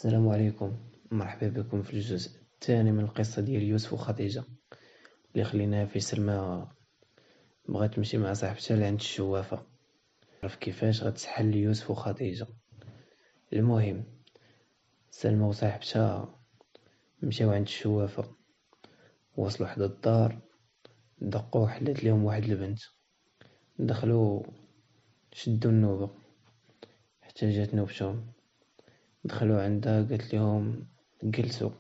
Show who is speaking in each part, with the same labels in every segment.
Speaker 1: السلام عليكم. مرحبا بكم في الجزء الثاني من القصة ديال يوسف وخديجة اللي خليناها في سلمى بغات تمشي مع صاحبتها لعند الشوافة تعرف كيفاش غتسحل يوسف وخديجة. المهم سلمى وصاحبتها مشاو عند الشوافة، وصلوا حدا الدار، دقوا حلات ليهم واحد البنت، دخلوا شدوا النوبة حتى جات نوبتهم. دخلوا عندها قالت لهم جلسوا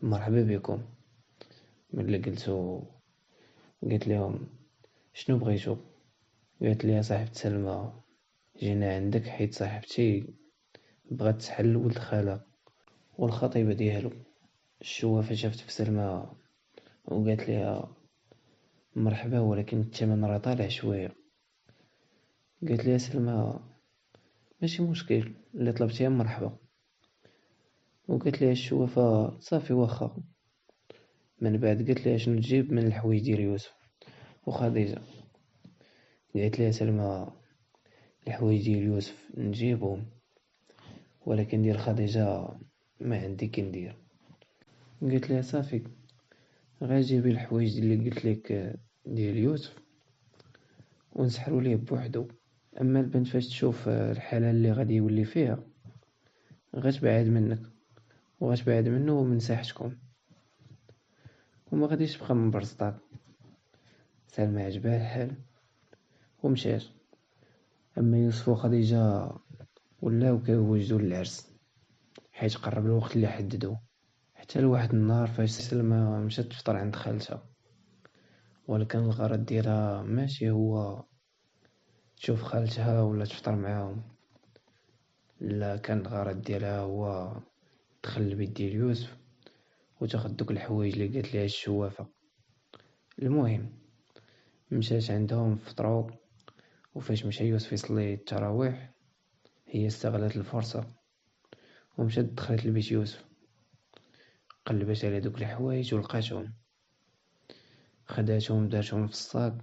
Speaker 1: مرحبا بكم. ملي جلسوا قالت لهم شنو بغيتو؟ قالت لي يا صاحبة سلمى جينا عندك حيت صاحبتي بغات تسحل ولد خالها والخطيبة ديالو. الشوافة شافت في سلمى وقالت ليها مرحبا ولكن الثمن راه طالع شوية. قالت لي يا سلمى ماشي مشكل اللي طلبتيها مرحبا. وقالت لي الشوافة صافي واخا. من بعد قالت لي شنو تجيب من الحوايج ديال يوسف وخديجة. قالت لي يا سلمى الحوايج ديال يوسف نجيبهم ولكن ديال خديجة ما عندي كندير. قلت لها صافي غير جيبي الحوايج اللي قلت لك ديال يوسف ونسحروا ليه بوحدو. اما البنت فاش تشوف الحاله اللي غادي يولي فيها غتبعد منك وغتبعد منه ومن ساحتكم وما غاديش تبقى من برصطاك. سلمى عجبها الحال ومشات. اما يوسف وخديجه ولاو كيوجدوا للعرس حيت قرب الوقت اللي حددوه. حتى لواحد النهار فاش سلمى مشات تفطر عند خالتها، ولكن الغرض ديالها ماشي هو تشوف خالتها ولا تفطر معاهم، لا كان الغرض ديالها هو تدخل البيت ديال يوسف وتاخد دوك الحوايج اللي قالت ليها الشوافة. المهم مشات عندهم فطروا، وفاش مشى يوسف يصلي التراويح هي استغلت الفرصة ومشات دخلت لبيت يوسف، قلبت على دوك الحوايج ولقاتهم، خداتهم دارتهم في الصاك